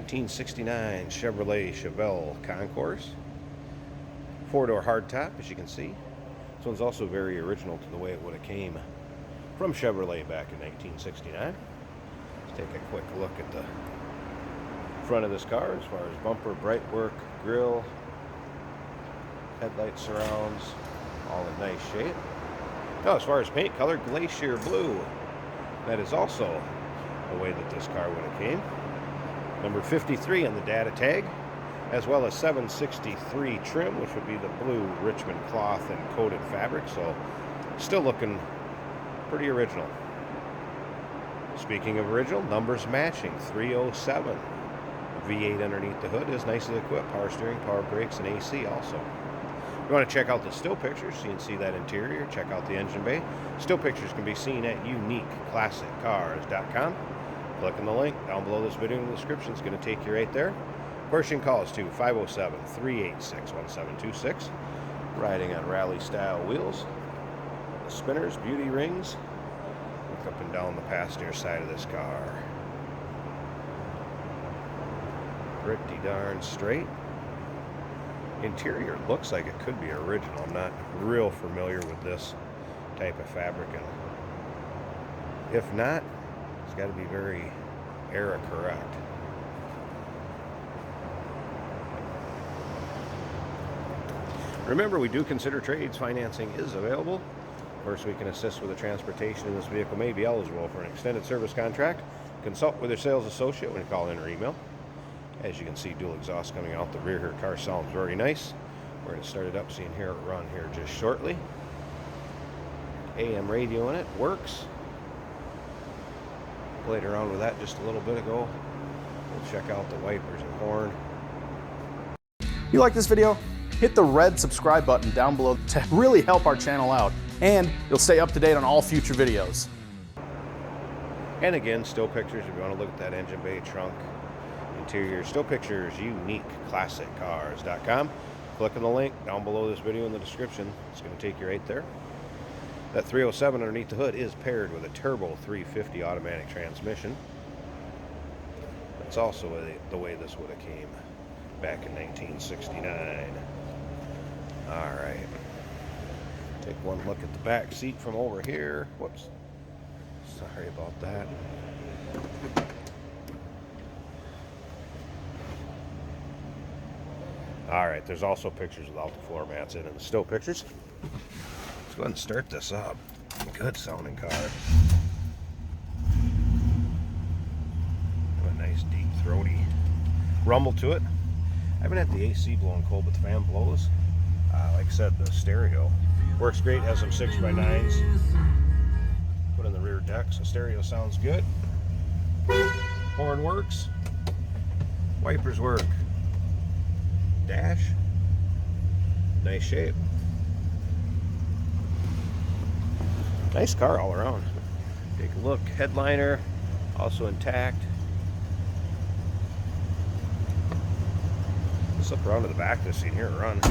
1969 Chevrolet Chevelle Concours. Four-door hardtop, as you can see. This one's also very original to the way it would have came from Chevrolet back in 1969. Let's take a quick look at the front of this car as far as bumper, bright work, grille, headlight surrounds, all in nice shape. Now, as far as paint color, glacier blue. That is also the way that this car would have came. Number 53 on the data tag, as well as 763 trim, which would be the blue Richmond cloth and coated fabric. So still looking pretty original. Speaking of original, numbers matching, 307. V8 underneath the hood is nicely equipped. Power steering, power brakes, and AC also. If you want to check out the still pictures so you can see that interior, check out the engine bay. Still pictures can be seen at uniqueclassiccars.com. Click on the link down below this video in the description. It's going to take you right there. Of course, you can call us to 507-386-1726. Riding on rally style wheels. The spinners, beauty rings. Look up and down the passenger side of this car. Pretty darn straight. Interior looks like it could be original. I'm not real familiar with this type of fabric, and if not, it's got to be very era correct. Remember, we do consider trades. Financing is available. Of course, we can assist with the transportation, and this vehicle may be eligible for an extended service contract. Consult with your sales associate when you call in or email. As you can see, dual exhaust coming out the rear here. Car sounds very nice. We're going to start it up so you can hear it run here just shortly. AM radio in it, works. Played around with that just a little bit ago. We'll check out the wipers and horn. You like this video? Hit the red subscribe button down below to really help our channel out, and you'll stay up to date on all future videos. And again, still pictures if you want to look at that engine bay, trunk, interior. Still pictures, uniqueclassiccars.com. Click on the link down below this video in the description. It's going to take you right there. That 307 underneath the hood is paired with a turbo 350 automatic transmission. That's also the way this would have came back in 1969. All right. Take one look at the back seat from over here. Whoops. Sorry about that. All right, there's also pictures without the floor mats in and the still pictures. Let's go ahead and start this up. Good sounding car. Have a nice deep throaty rumble to it. I haven't had the AC blowing cold, but the fan blows. Like I said, the stereo works great. Has some 6x9s put in the rear deck, so stereo sounds good. Horn works. Wipers work. Dash, nice shape. Nice car all around. Take a look. Headliner also intact. Let's look around to the back of this scene here and run.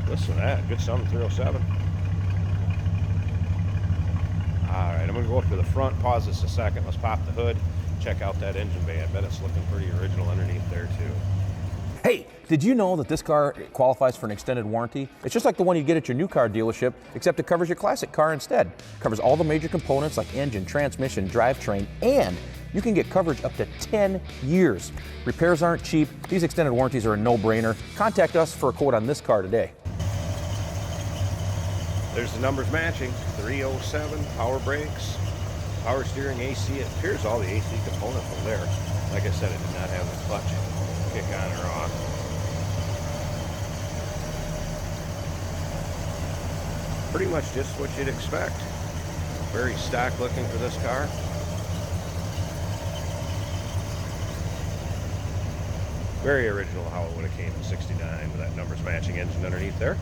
Listen to that. Good sound 307. Alright, I'm going to go up to the front. Pause this a second. Let's pop the hood. Check out that engine bay. I bet it's looking pretty original underneath there too. Hey, did you know that this car qualifies for an extended warranty? It's just like the one you get at your new car dealership, except it covers your classic car instead. It covers all the major components like engine, transmission, drivetrain, and you can get coverage up to 10 years. Repairs aren't cheap. These extended warranties are a no-brainer. Contact us for a quote on this car today. There's the numbers matching. 307, power brakes, power steering, AC. It appears all the AC components from there. Like I said, it did not have the clutch kick on or off. Pretty much just what you'd expect. Very stock looking for this car. Very original how it would have came in 69 with that numbers matching engine underneath there.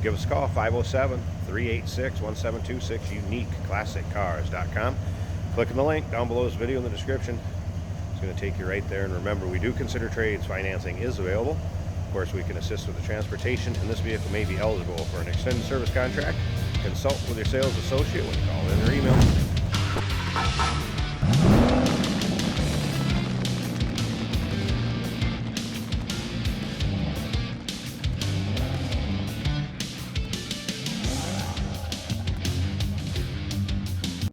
Give us a call, 507-386-1726, uniqueclassiccars.com. Click on the link down below this video in the description. It's going to take you right there. And remember, we do consider trades. Financing is available. Of course, we can assist with the transportation, and this vehicle may be eligible for an extended service contract. Consult with your sales associate when you call in or email.